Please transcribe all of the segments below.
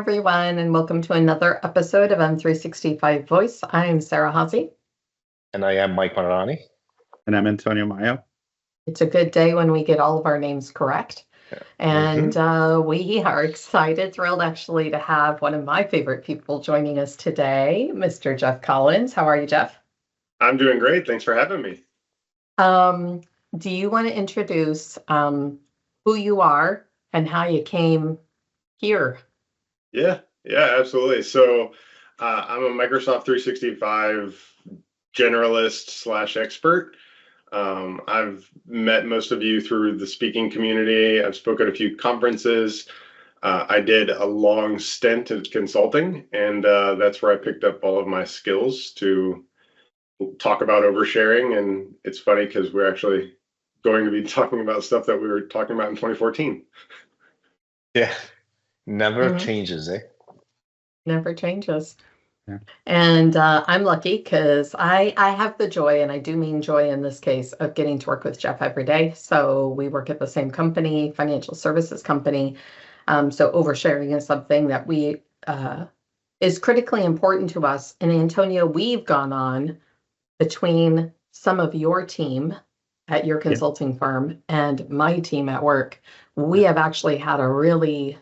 everyone, and welcome to another episode of M365 Voice. I'm Sarah Hazy. And I am Mike Marani. And I'm Antonio Mayo. It's a good day when we get all of our names correct. Yeah. And we are excited, thrilled actually, to have one of my favorite people joining us today, Mr. Jeff Collins. How are you, Jeff? I'm doing great. Thanks for having me. Do you want to introduce who you are and how you came here? Yeah, absolutely. So I'm a Microsoft 365 generalist / expert. I've met most of you through the speaking community. I've spoken at a few conferences. I did a long stint in consulting, and that's where I picked up all of my skills to talk about oversharing. And it's funny because we're actually going to be talking about stuff that we were talking about in 2014. Yeah, never changes, eh? Never changes. Yeah. And I'm lucky because I have the joy, and I do mean joy in this case, of getting to work with Jeff every day. So we work at the same company, financial services company. So oversharing is something that we is critically important to us. And Antonio, we've gone on between some of your team at your consulting firm and my team at work. We have actually had a really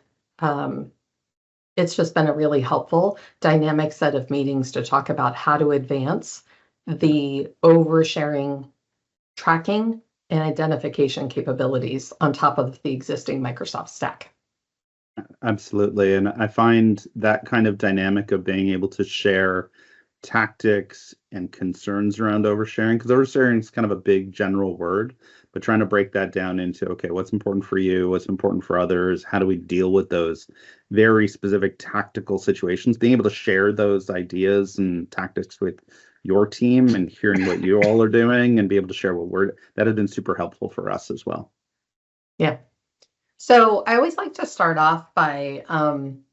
it's just been a really helpful dynamic set of meetings to talk about how to advance the oversharing tracking and identification capabilities on top of the existing Microsoft stack. Absolutely. And I find that kind of dynamic of being able to share tactics and concerns around oversharing, because oversharing is kind of a big general word, but trying to break that down into, okay, what's important for you, what's important for others, how do we deal with those very specific tactical situations, being able to share those ideas and tactics with your team and hearing what you all are doing and be able to share that has been super helpful for us as well. Yeah. So I always like to start off by, finding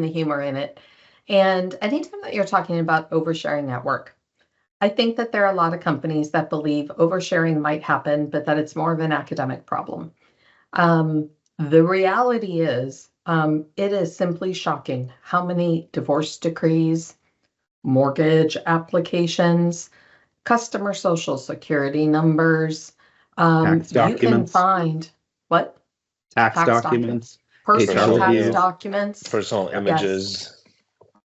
the humor in it. And anytime that you're talking about oversharing at work, I think that there are a lot of companies that believe oversharing might happen, but that it's more of an academic problem. The reality is, it is simply shocking how many divorce decrees, mortgage applications, customer social security numbers, Tax you can documents. find what? Tax documents. Personal HR tax reviews. documents. Personal images.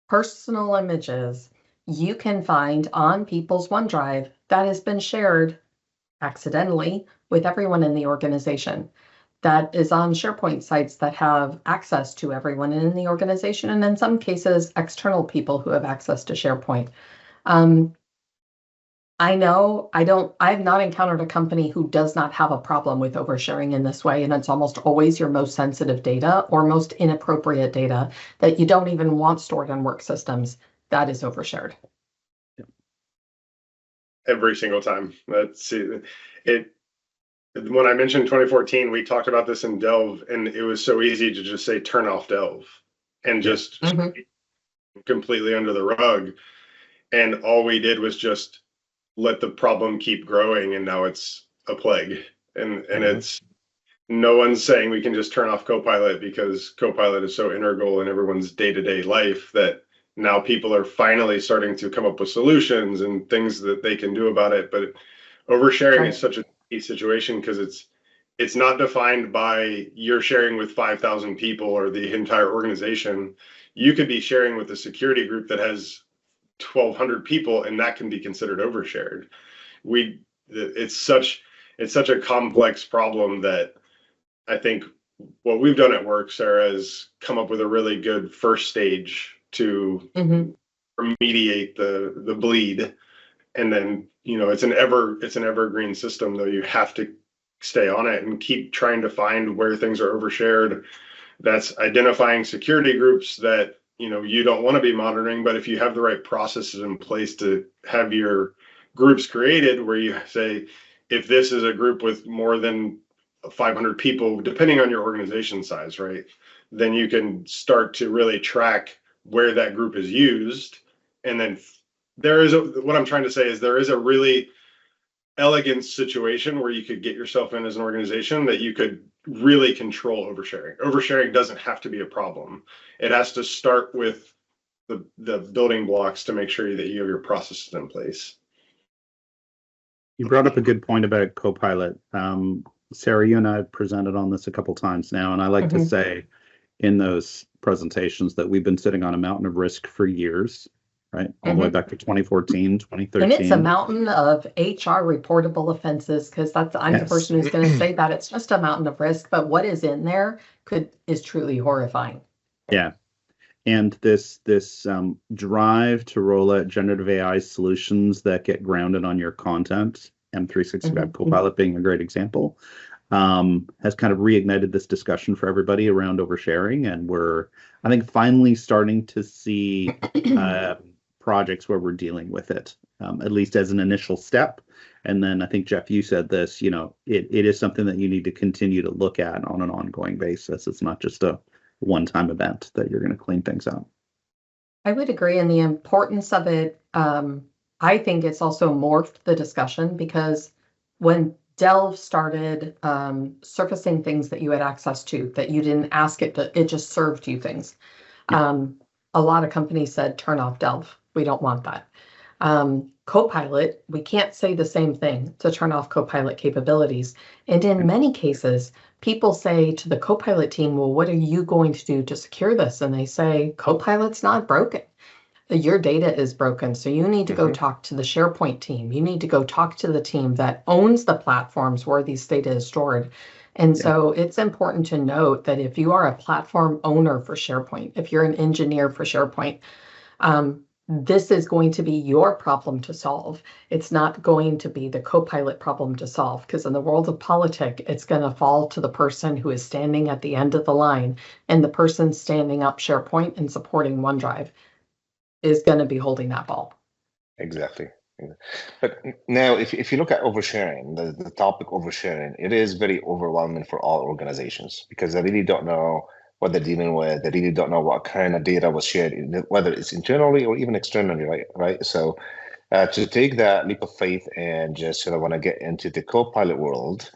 Personal images you can find on people's OneDrive that has been shared accidentally with everyone in the organization, that is on SharePoint sites that have access to everyone in the organization, and in some cases, external people who have access to SharePoint. I've not encountered a company who does not have a problem with oversharing in this way, and it's almost always your most sensitive data or most inappropriate data that you don't even want stored on work systems. That is overshared. Every single time. Let's see it. When I mentioned 2014, we talked about this in Delve, and it was so easy to just say turn off Delve and just completely under the rug. And all we did was just let the problem keep growing, and now it's a plague. And it's no one's saying we can just turn off Copilot, because Copilot is so integral in everyone's day-to-day life that now people are finally starting to come up with solutions and things that they can do about it. But oversharing is such a key situation, because it's not defined by you're sharing with 5,000 people or the entire organization. You could be sharing with a security group that has 1,200 people, and that can be considered overshared. It's such a complex problem that I think what we've done at work, Sarah, is come up with a really good first stage to remediate the bleed. And then, it's an evergreen system, though. You have to stay on it and keep trying to find where things are overshared. That's identifying security groups that you don't want to be monitoring, but if you have the right processes in place to have your groups created, where you say, if this is a group with more than 500 people, depending on your organization size, right, then you can start to really track where that group is used. And then what I'm trying to say is there is a elegant situation where you could get yourself in as an organization that you could really control oversharing. Oversharing doesn't have to be a problem. It has to start with the building blocks to make sure that you have your processes in place. You brought up a good point about Copilot. Sarah, you and I have presented on this a couple times now, and I like to say in those presentations that we've been sitting on a mountain of risk for years, right? All the way back to 2014, 2013. And it's a mountain of HR reportable offenses, because I'm the person who's going to say that. It's just a mountain of risk, but what is in there is truly horrifying. Yeah. And this drive to roll out generative AI solutions that get grounded on your content, M365 Copilot being a great example, has kind of reignited this discussion for everybody around oversharing. And we're, I think, finally starting to see projects where we're dealing with it, at least as an initial step. And then I think, Jeff, you said this, you know, it is something that you need to continue to look at on an ongoing basis. It's not just a one-time event that you're going to clean things up. I would agree. And the importance of it, I think it's also morphed the discussion, because when Delve started surfacing things that you had access to, that you didn't ask it to, it just served you things. A lot of companies said, turn off Delve. We don't want that. Copilot, we can't say the same thing to turn off Copilot capabilities. And in many cases, people say to the Copilot team, well, what are you going to do to secure this? And they say, Copilot's not broken. Your data is broken. So you need to go talk to the SharePoint team. You need to go talk to the team that owns the platforms where these data is stored. And so it's important to note that if you are a platform owner for SharePoint, if you're an engineer for SharePoint, this is going to be your problem to solve. It's not going to be the Copilot problem to solve, because in the world of politics, it's going to fall to the person who is standing at the end of the line, and the person standing up SharePoint and supporting OneDrive is going to be holding that ball. Exactly. But now, if you look at oversharing, the topic oversharing, it is very overwhelming for all organizations, because they really don't know what they're dealing with. They really don't know what kind of data was shared, whether it's internally or even externally, right? So to take that leap of faith and just sort of want to get into the Copilot world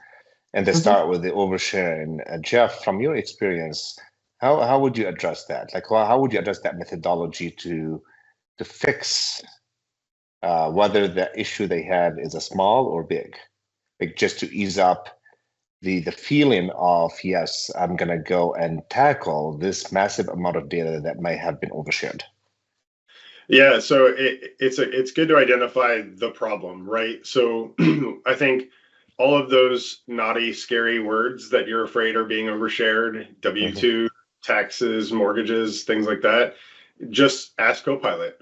and to start with the oversharing, Jeff, from your experience, how would you address that? Like, how would you address that methodology to fix whether the issue they had is a small or big, like just to ease up the feeling of, yes, I'm going to go and tackle this massive amount of data that might have been overshared? Yeah, so it's good to identify the problem, right? So I think all of those naughty, scary words that you're afraid are being overshared, W-2, taxes, mortgages, things like that, just ask Copilot,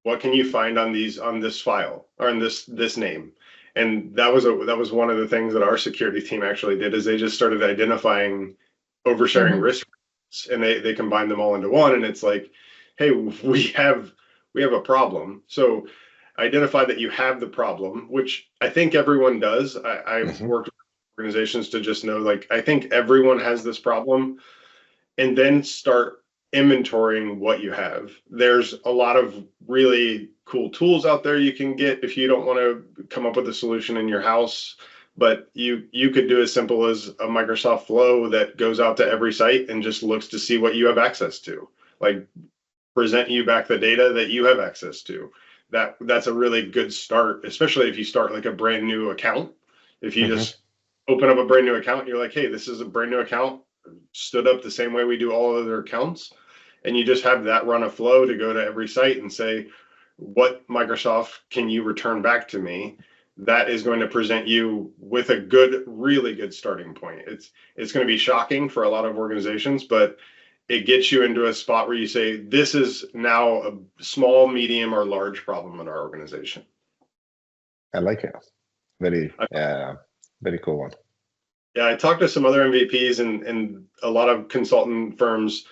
what can you find on this file or on this name? And that was one of the things that our security team actually did, is they just started identifying oversharing risks, and they combined them all into one. And it's like, hey, we have a problem. So identify that you have the problem, which I think everyone does. I've worked with organizations to just know, like, I think everyone has this problem, and then start inventorying what you have. There's a lot of really cool tools out there you can get if you don't want to come up with a solution in your house, but you could do as simple as a Microsoft Flow that goes out to every site and just looks to see what you have access to, like present you back the data that you have access to. That's a really good start, especially if you start like a brand new account. If you just open up a brand new account, you're like, hey, this is a brand new account, stood up the same way we do all other accounts. And you just have that run a flow to go to every site and say, what Microsoft can you return back to me? That is going to present you with a really good starting point. It's going to be shocking for a lot of organizations, but it gets you into a spot where you say, this is now a small, medium, or large problem in our organization. I like it. Very cool one. Yeah, I talked to some other MVPs and a lot of consultant firms.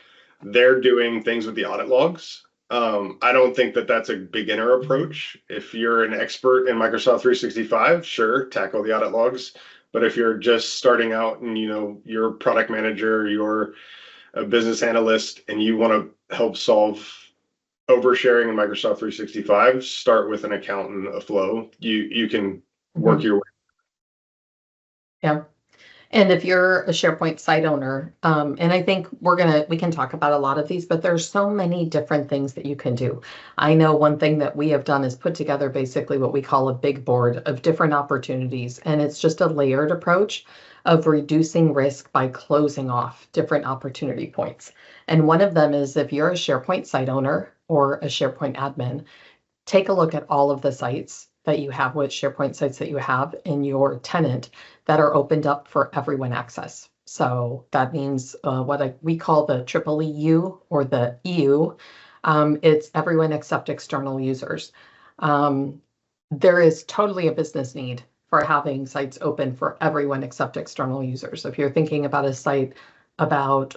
They're doing things with the audit logs. I don't think that that's a beginner approach. If you're an expert in Microsoft 365, sure, tackle the audit logs. But if you're just starting out and you're a product manager, you're a business analyst, and you want to help solve oversharing in Microsoft 365, start with an account and a flow. You can work your way Yeah. And if you're a SharePoint site owner, and I think we can talk about a lot of these, but there's so many different things that you can do. I know one thing that we have done is put together basically what we call a big board of different opportunities. And it's just a layered approach of reducing risk by closing off different opportunity points. And one of them is if you're a SharePoint site owner or a SharePoint admin, take a look at all of the sites that you have with SharePoint sites that you have in your tenant that are opened up for everyone access. So that means we call the triple EU or the EU. It's everyone except external users. There is totally a business need for having sites open for everyone except external users. If you're thinking about a site about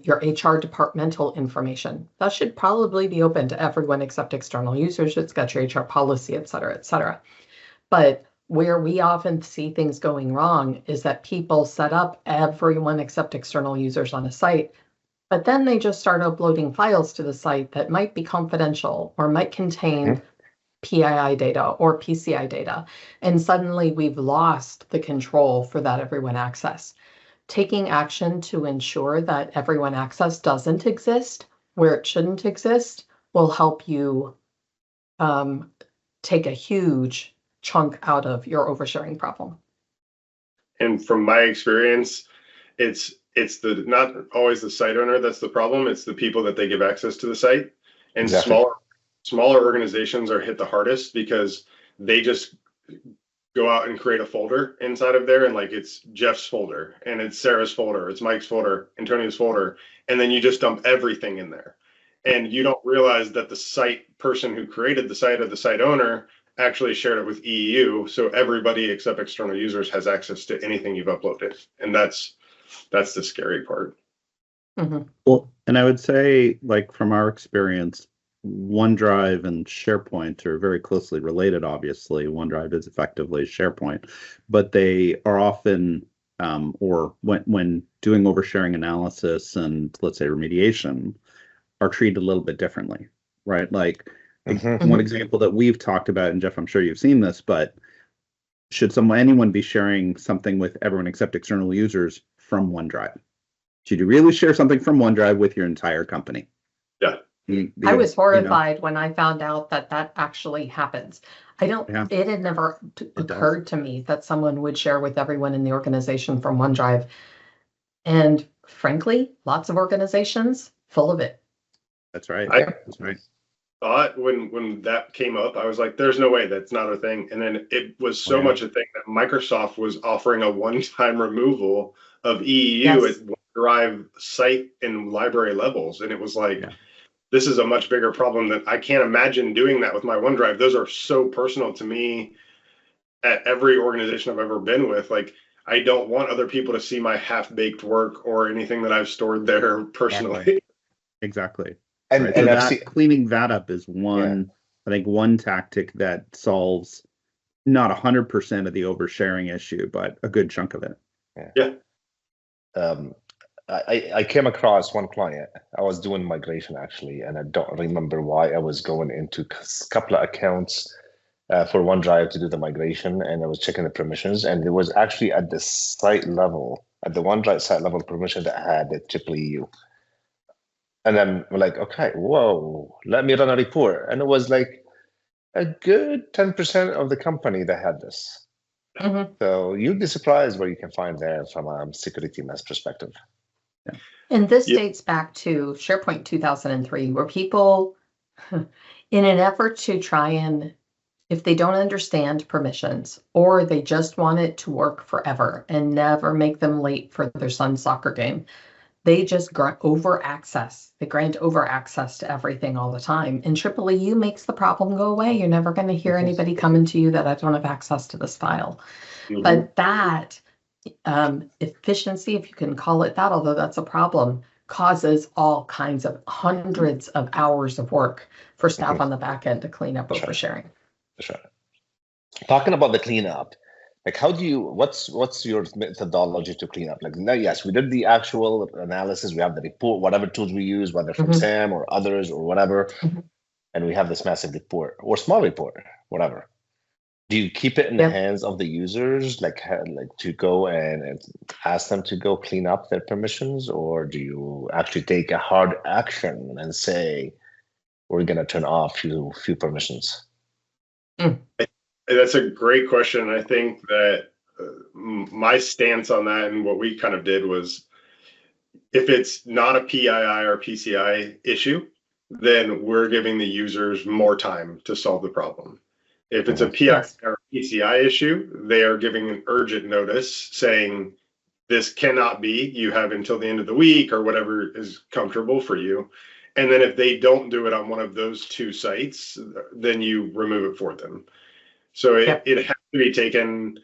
your HR departmental information, that should probably be open to everyone except external users. It's got your HR policy, et cetera, et cetera. But where we often see things going wrong is that people set up everyone except external users on a site, but then they just start uploading files to the site that might be confidential or might contain PII data or PCI data. And suddenly we've lost the control for that everyone access. Taking action to ensure that everyone access doesn't exist where it shouldn't exist will help you take a huge chunk out of your oversharing problem. And from my experience, it's not always the site owner that's the problem. It's the people that they give access to the site. And Exactly. smaller organizations are hit the hardest because they just go out and create a folder inside of there, and like it's Jeff's folder and it's Sarah's folder, it's Mike's folder, Antonio's folder, and then you just dump everything in there. And you don't realize that the site person who created the site or the site owner actually shared it with EU, so everybody except external users has access to anything you've uploaded. And that's the scary part. Mm-hmm. Well, and I would say, like, from our experience, OneDrive and SharePoint are very closely related. Obviously, OneDrive is effectively SharePoint, but they are often, or when doing oversharing analysis and, let's say, remediation, are treated a little bit differently, right? Like, one example that we've talked about, and Jeff, I'm sure you've seen this, but should anyone be sharing something with everyone except external users from OneDrive? Should you really share something from OneDrive with your entire company? Yeah. I was horrified when I found out that actually happens. It had never occurred to me that someone would share with everyone in the organization from OneDrive. And frankly, lots of organizations full of it. That's right. That's right. Thought when that came up, I was like, there's no way that's not a thing. And then it was so much a thing that Microsoft was offering a one-time removal of EEU at OneDrive site and library levels. And it was like, this is a much bigger problem that I can't imagine doing that with my OneDrive. Those are so personal to me at every organization I've ever been with. Like, I don't want other people to see my half-baked work or anything that I've stored there personally. Exactly. And, right. and so cleaning that up is I think one tactic that solves not 100% of the oversharing issue, but a good chunk of it. I came across one client. I was doing migration actually, and I don't remember why I was going into a couple of accounts for OneDrive to do the migration, and I was checking the permissions, and it was actually at the site level, at the OneDrive site level permission that had the triple EU. And then we're like, okay, whoa, let me run a report. And it was like a good 10% of the company that had this. So you'd be surprised what you can find there from a security mesh perspective. And this dates back to SharePoint 2003, where people, in an effort to try and, if they don't understand permissions, or they just want it to work forever and never make them late for their son's soccer game, they just grant over access to everything all the time. And triple EU makes the problem go away. You're never going to hear anybody coming to you that I don't have access to this file. But that efficiency, if you can call it that, although that's a problem, causes all kinds of hundreds of hours of work for staff on the back end to clean up oversharing. That's right. Talking about the cleanup, like what's your methodology to clean up? Like, no, yes, we did the actual analysis. We have the report, whatever tools we use, whether from SAM or others or whatever. And we have this massive report or small report, whatever. Do you keep it in the hands of the users, like to go and ask them to go clean up their permissions, or do you actually take a hard action and say we're going to turn off few permissions? That's a great question. I think that my stance on that and what we kind of did was, if it's not a PII or PCI issue, then we're giving the users more time to solve the problem. If it's a PII or PCI issue, they are giving an urgent notice saying, this cannot be, you have until the end of the week or whatever is comfortable for you. And then if they don't do it on one of those two sites, then you remove it for them. So it has to be taken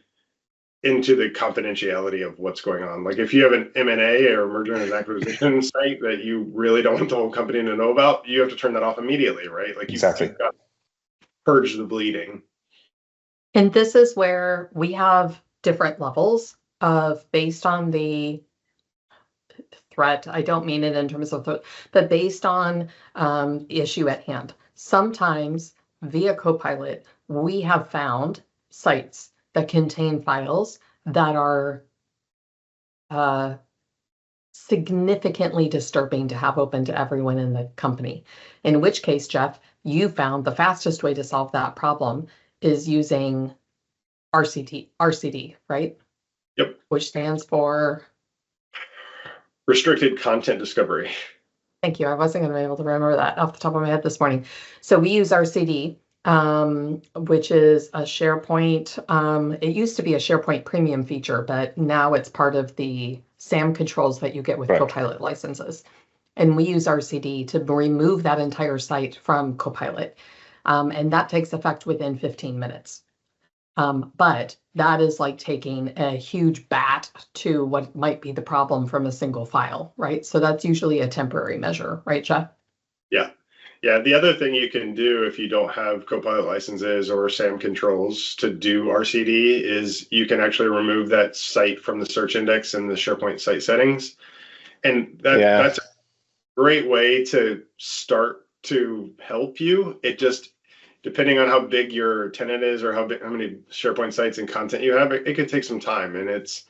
into the confidentiality of what's going on. Like if you have an M&A or merger and acquisition site that you really don't want the whole company to know about, you have to turn that off immediately, right? Like you've got to purge the bleeding. And this is where we have different levels of, based on the threat. I don't mean it in terms of threat, but based on the issue at hand. Sometimes via Copilot, we have found sites that contain files that are significantly disturbing to have open to everyone in the company. In which case, Jeff, you found the fastest way to solve that problem is using RCD, right? Yep. Which stands for Restricted Content Discovery. Thank you. I wasn't going to be able to remember that off the top of my head this morning. So we use RCD, which is a SharePoint. It used to be a SharePoint premium feature, but now it's part of the SAM controls that you get with Copilot licenses. And we use RCD to remove that entire site from Copilot. And that takes effect within 15 minutes. But that is like taking a huge bat to what might be the problem from a single file, right? So that's usually a temporary measure, right, Jeff? Yeah. Yeah. The other thing you can do if you don't have Copilot licenses or SAM controls to do RCD is you can actually remove that site from the search index in the SharePoint site settings. And that's a great way to start to help you. It just, depending on how big your tenant is or how many SharePoint sites and content you have, it could take some time. And it's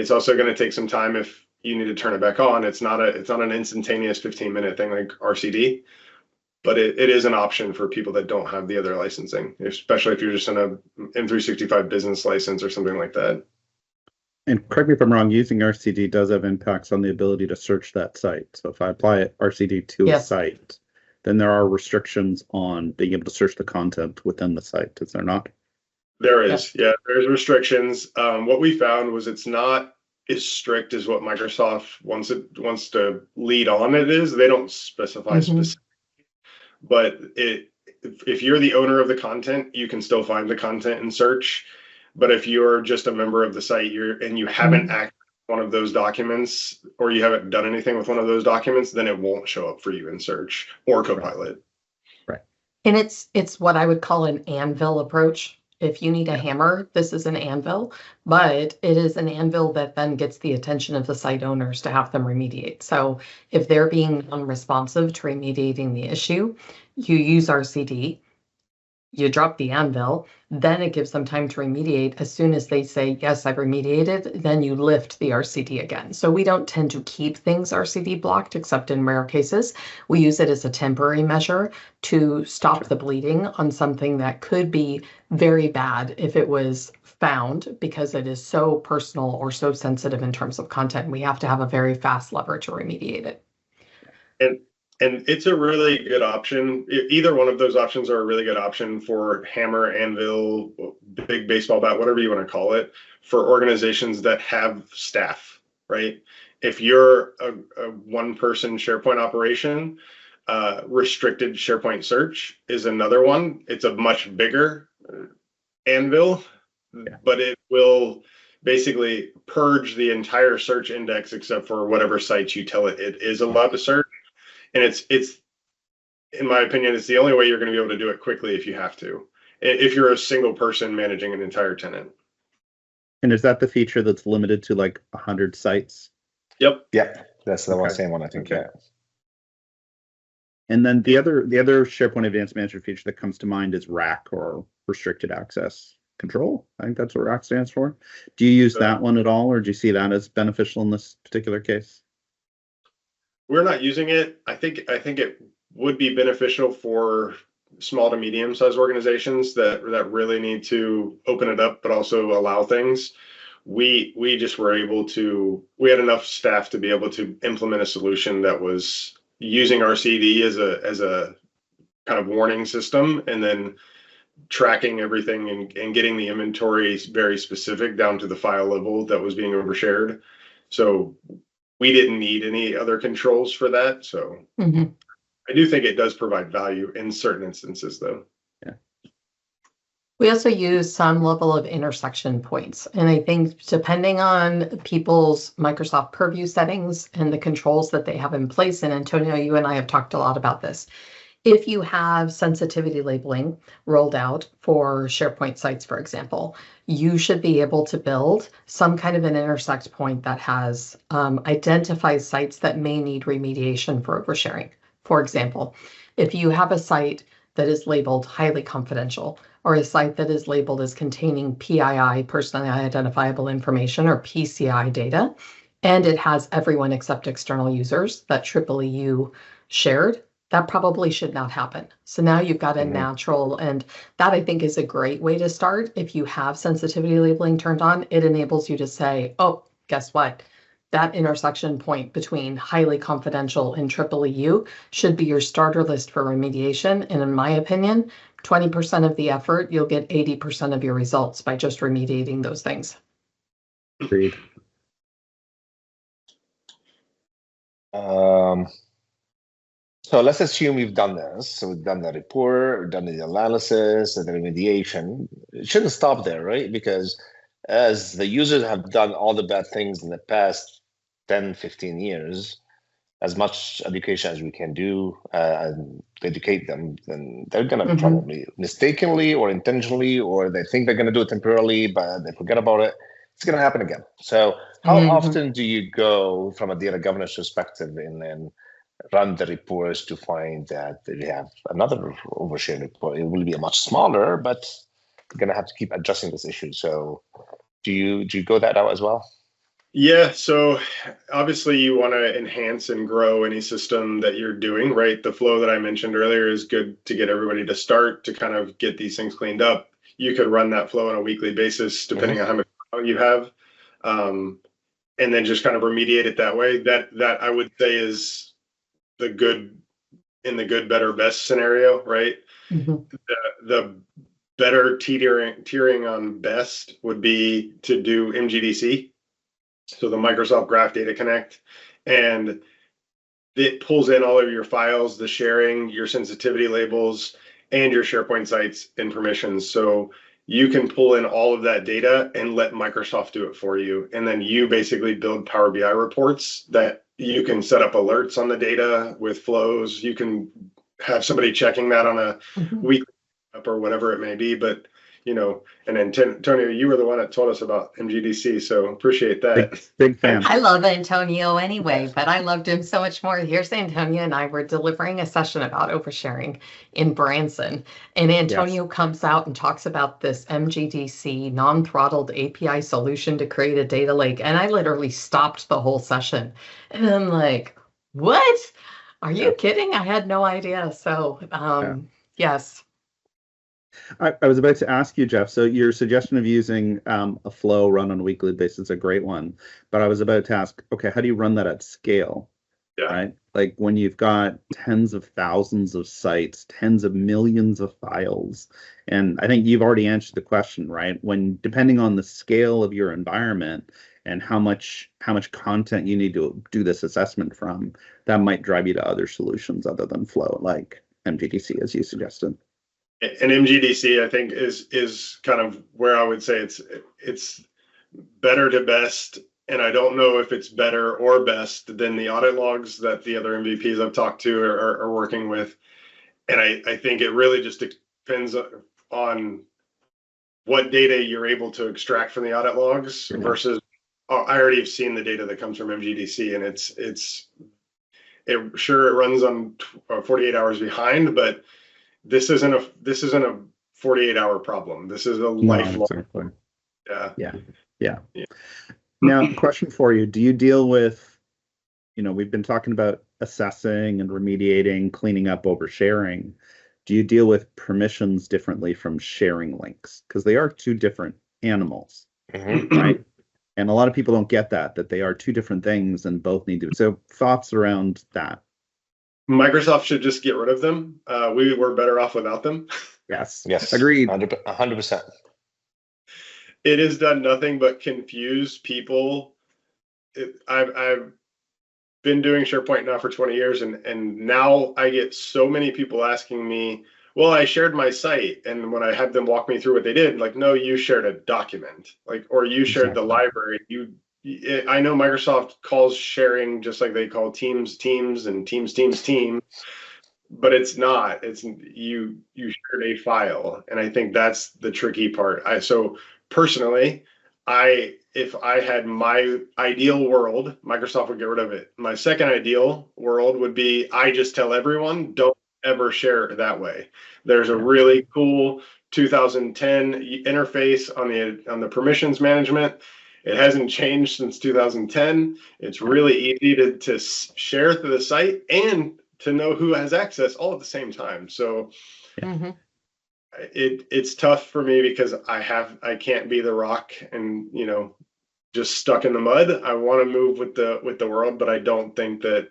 also going to take some time if you need to turn it back on. It's not an instantaneous 15-minute thing like RCD, but it is an option for people that don't have the other licensing, especially if you're just in a M365 business license or something like that. And correct me if I'm wrong, using RCD does have impacts on the ability to search that site. So if I apply RCD to a site, then there are restrictions on being able to search the content within the site, is there not? There is, there's restrictions. What we found was it's not as strict as what Microsoft wants to lead on it is. They don't specify specific, but if you're the owner of the content, you can still find the content and search. But if you're just a member of the site and you haven't accessed one of those documents, or you haven't done anything with one of those documents, then it won't show up for you in search or Copilot. Right. And it's what I would call an anvil approach. If you need a hammer, this is an anvil, but it is an anvil that then gets the attention of the site owners to have them remediate. So if they're being unresponsive to remediating the issue, you use RCD, you drop the anvil, then it gives them time to remediate. As soon as they say, yes, I've remediated, then you lift the RCD again. So we don't tend to keep things RCD blocked, except in rare cases. We use it as a temporary measure to stop the bleeding on something that could be very bad if it was found, because it is so personal or so sensitive in terms of content. We have to have a very fast lever to remediate it. And it's a really good option. Either one of those options are a really good option for hammer, anvil, big baseball bat, whatever you want to call it, for organizations that have staff, right? If you're a one-person SharePoint operation, restricted SharePoint search is another one. It's a much bigger anvil, but it will basically purge the entire search index except for whatever sites you tell it is allowed to search. And it's in my opinion, it's the only way you're going to be able to do it quickly if you have to, if you're a single person managing an entire tenant. And is that the feature that's limited to like 100 sites? Yep. Yeah, that's the same one, I think. Okay. Yeah. And then the other SharePoint Advanced Management feature that comes to mind is RAC, or restricted access control. I think that's what RAC stands for. Do you use that one at all, or do you see that as beneficial in this particular case? We're not using it. I think it would be beneficial for small to medium sized organizations that really need to open it up, but also allow things. We just were able to, we had enough staff to be able to implement a solution that was using our CD as a kind of warning system, and then tracking everything and getting the inventory very specific down to the file level that was being overshared. So we didn't need any other controls for that. So I do think it does provide value in certain instances, though. Yeah. We also use some level of intersection points. And I think depending on people's Microsoft Purview settings and the controls that they have in place, and Antonio, you and I have talked a lot about this. If you have sensitivity labeling rolled out for SharePoint sites, for example, you should be able to build some kind of an intersect point that has identifies sites that may need remediation for oversharing. For example, if you have a site that is labeled highly confidential, or a site that is labeled as containing PII, personally identifiable information, or PCI data, and it has everyone except external users that EEU shared, that probably should not happen. So now you've got a natural, and that I think is a great way to start. If you have sensitivity labeling turned on, it enables you to say, oh, guess what? That intersection point between highly confidential and EEU should be your starter list for remediation. And in my opinion, 20% of the effort, you'll get 80% of your results by just remediating those things. Agreed. So let's assume we've done this. So we've done the report, we've done the analysis, and the remediation. It shouldn't stop there, right? Because as the users have done all the bad things in the past 10, 15 years, as much education as we can do and educate them, then they're going to probably mistakenly or intentionally, or they think they're going to do it temporarily, but they forget about it. It's going to happen again. So how often do you go from a data governance perspective and then run the reports to find that they have another oversharing report? It will be a much smaller, but you're going to have to keep adjusting this issue. So do you go that out as well? Yeah, so obviously you want to enhance and grow any system that you're doing, right? The flow that I mentioned earlier is good to get everybody to start to kind of get these things cleaned up. You could run that flow on a weekly basis, depending on how much you have, and then just kind of remediate it that way. That I would say is the good, better, best scenario, right? The better tiering on best would be to do MGDC. So the Microsoft Graph Data Connect, and it pulls in all of your files, the sharing, your sensitivity labels, and your SharePoint sites and permissions. So you can pull in all of that data and let Microsoft do it for you. And then you basically build Power BI reports that you can set up alerts on the data with flows. You can have somebody checking that on a weekly or whatever it may be. But and then Antonio, you were the one that told us about MGDC, so appreciate that. Big fan. I love Antonio anyway, but I loved him so much more. Here's Antonio and I were delivering a session about oversharing in Branson, and Antonio comes out and talks about this MGDC non-throttled API solution to create a data lake, and I literally stopped the whole session, and I'm like, what? Are you kidding? I had no idea. So, yes. I was about to ask you, Jeff, so your suggestion of using a flow run on a weekly basis is a great one, but I was about to ask, okay, how do you run that at scale? Right? Like when you've got tens of thousands of sites, tens of millions of files, and I think you've already answered the question, right? When depending on the scale of your environment and how much content you need to do this assessment from, that might drive you to other solutions other than flow, like MGDC, as you suggested. And MGDC, I think, is kind of where I would say it's better to best, and I don't know if it's better or best than the audit logs that the other MVPs I've talked to are working with. And I think it really just depends on what data you're able to extract from the audit logs versus, I already have seen the data that comes from MGDC, and it runs on 48 hours behind, but this isn't a 48-hour problem. This is a lifelong. Exactly. Yeah. Yeah. Now, question for you. Do you deal with, we've been talking about assessing and remediating, cleaning up, oversharing. Do you deal with permissions differently from sharing links? Because they are two different animals, right? And a lot of people don't get that they are two different things and both need to. So thoughts around that? Microsoft should just get rid of them. We were better off without them. Yes. Agreed. 100%. 100%. It has done nothing but confuse people. I've been doing SharePoint now for 20 years, and now I get so many people asking me, well, I shared my site, and when I had them walk me through what they did, like, no, you shared a document, or you shared the library. I know Microsoft calls sharing just like they call Teams and Teams, but it's not. It's you shared a file, and I think that's the tricky part. So personally, if I had my ideal world, Microsoft would get rid of it. My second ideal world would be I just tell everyone, don't ever share it that way. There's a really cool 2010 interface on the permissions management. It hasn't changed since 2010. It's really easy to share through the site and to know who has access all at the same time. So it's tough for me because I can't be the rock and just stuck in the mud. I want to move with the world, but I don't think that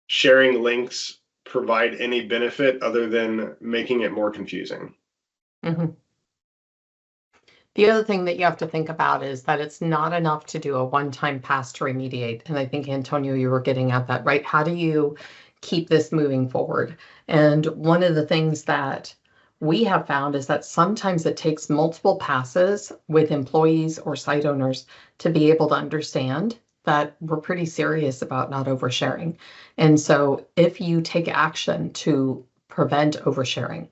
sharing links provide any benefit other than making it more confusing. The other thing that you have to think about is that it's not enough to do a one-time pass to remediate. And I think, Antonio, you were getting at that, right? How do you keep this moving forward? And one of the things that we have found is that sometimes it takes multiple passes with employees or site owners to be able to understand that we're pretty serious about not oversharing. And so if you take action to prevent oversharing,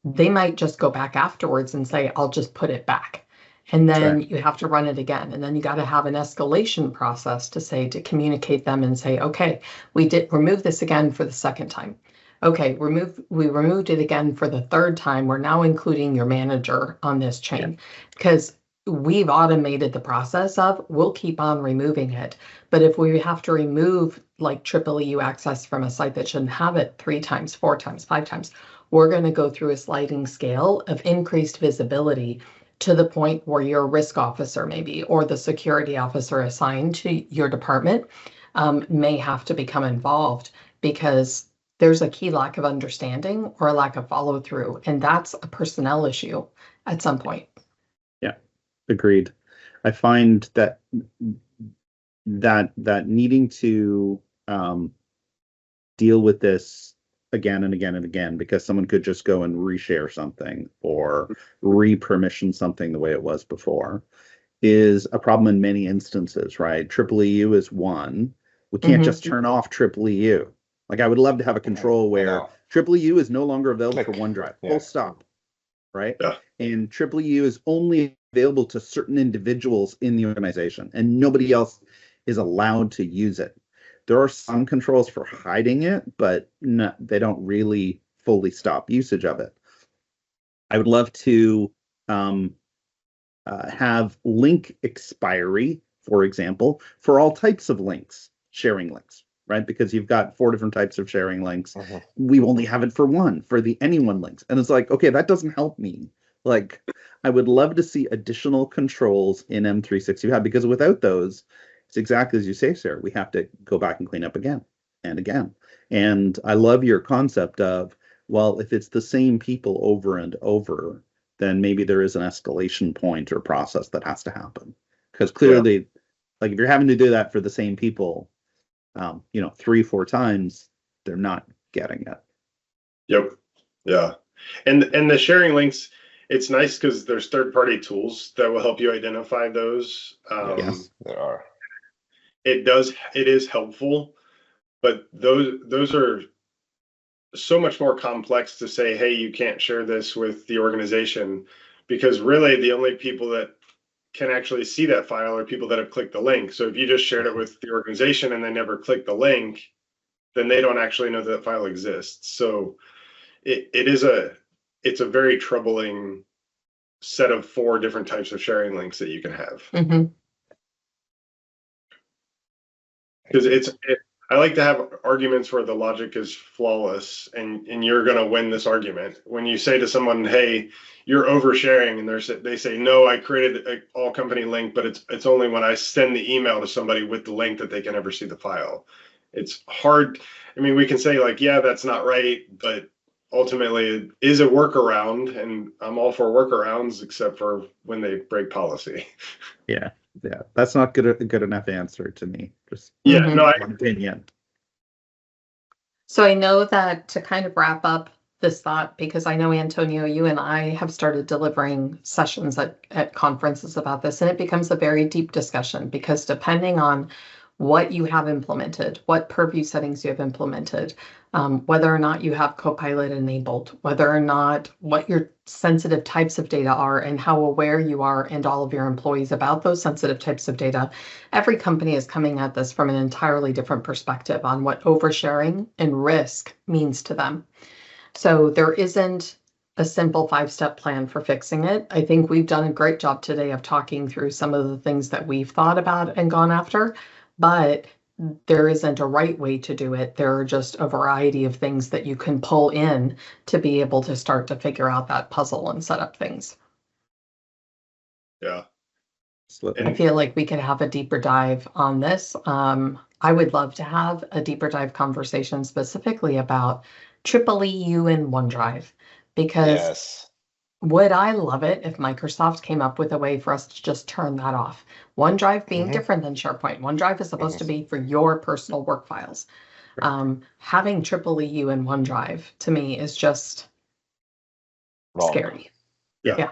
they might just go back afterwards and say, I'll just put it back. And then you have to run it again. And then you got to have an escalation process to communicate them and say, okay, we did remove this again for the second time. Okay, we removed it again for the third time. We're now including your manager on this chain because we've automated the process of we'll keep on removing it. But if we have to remove like EEU access from a site that shouldn't have it 3 times, 4 times, 5 times, we're going to go through a sliding scale of increased visibility to the point where your risk officer maybe, or the security officer assigned to your department may have to become involved because there's a key lack of understanding or a lack of follow through. And that's a personnel issue at some point. Yeah, agreed. I find that needing to deal with this again and again and again, because someone could just go and reshare something or re-permission something the way it was before, is a problem in many instances, right? EEU is one. We can't just turn off EEU. Like, I would love to have a control where EEU is no longer available for OneDrive. Full stop. Right? Yeah. And EEU is only available to certain individuals in the organization, and nobody else is allowed to use it. There are some controls for hiding it, but they don't really fully stop usage of it. I would love to have link expiry, for example, for all types of links, sharing links, right? Because you've got 4 different types of sharing links. We only have it for one, for the anyone links. And it's like, okay, that doesn't help me. Like, I would love to see additional controls in M365, because without those, it's exactly as you say, Sarah, we have to go back and clean up again and again. And I love your concept of, well, if it's the same people over and over, then maybe there is an escalation point or process that has to happen. Because clearly, like, if you're having to do that for the same people, 3-4 times, they're not getting it. Yep. Yeah. And the sharing links, it's nice because there's third-party tools that will help you identify those. Yes, there are. It is helpful, but those are so much more complex to say, hey, you can't share this with the organization, because really the only people that can actually see that file are people that have clicked the link. So if you just shared it with the organization and they never clicked the link, then they don't actually know that file exists. So it is it's a very troubling set of 4 different types of sharing links that you can have. Because I like to have arguments where the logic is flawless and you're going to win this argument. When you say to someone, hey, you're oversharing, and they say, no, I created an all company link, but it's only when I send the email to somebody with the link that they can ever see the file. It's hard. I mean, we can say like, yeah, that's not right, but ultimately it is a workaround, and I'm all for workarounds except for when they break policy. Yeah. That's not a good enough answer to me. Just no, one opinion. So I know that to kind of wrap up this thought, because I know, Antonio, you and I have started delivering sessions at conferences about this, and it becomes a very deep discussion, because depending on what you have implemented, what purview settings you have implemented, whether or not you have Copilot enabled, whether or not what your sensitive types of data are, and how aware you are and all of your employees about those sensitive types of data, every company is coming at this from an entirely different perspective on what oversharing and risk means to them. So there isn't a simple 5-step plan for fixing it. I think we've done a great job today of talking through some of the things that we've thought about and gone after, but there isn't a right way to do it. There are just a variety of things that you can pull in to be able to start to figure out that puzzle and set up things. Yeah. I feel like we could have a deeper dive on this. I would love to have a deeper dive conversation specifically about EEU and OneDrive, because would I love it if Microsoft came up with a way for us to just turn that off? OneDrive being different than SharePoint. OneDrive is supposed to be for your personal work files. Having EEU and OneDrive to me is just scary. Yeah.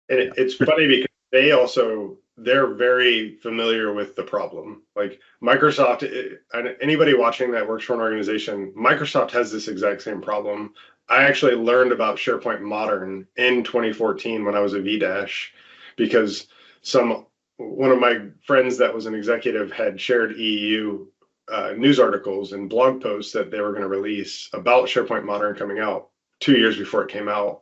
And it's funny because they're very familiar with the problem. Like Microsoft, anybody watching that works for an organization, Microsoft has this exact same problem. I actually learned about SharePoint Modern in 2014 when I was a VDash, because one of my friends that was an executive had shared EEU news articles and blog posts that they were going to release about SharePoint Modern coming out 2 years before it came out.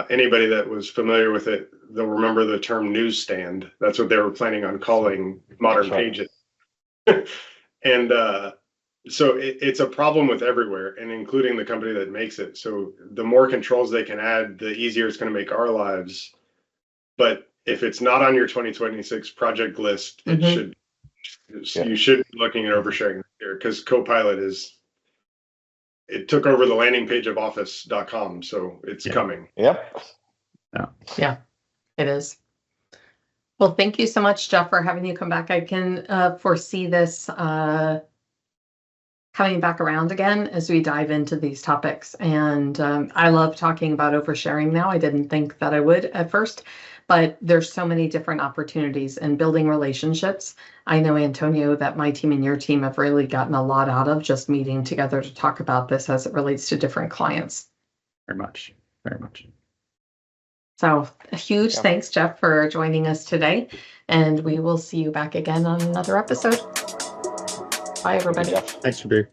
Anybody that was familiar with it, they'll remember the term newsstand. That's what they were planning on calling modern pages. And so it's a problem with everywhere, and including the company that makes it. So the more controls they can add, the easier it's going to make our lives. But if it's not on your 2026 project list, it should. You should be looking at oversharing here, because Copilot it took over the landing page of office.com, so it's coming. Yeah, it is. Well, thank you so much, Jeff, for having you come back. I can foresee this coming back around again as we dive into these topics. And I love talking about oversharing now. I didn't think that I would at first, but there's so many different opportunities and building relationships. I know, Antonio, that my team and your team have really gotten a lot out of just meeting together to talk about this as it relates to different clients. Very much. So a huge thanks, Jeff, for joining us today. And we will see you back again on another episode. Bye, everybody. Thanks for being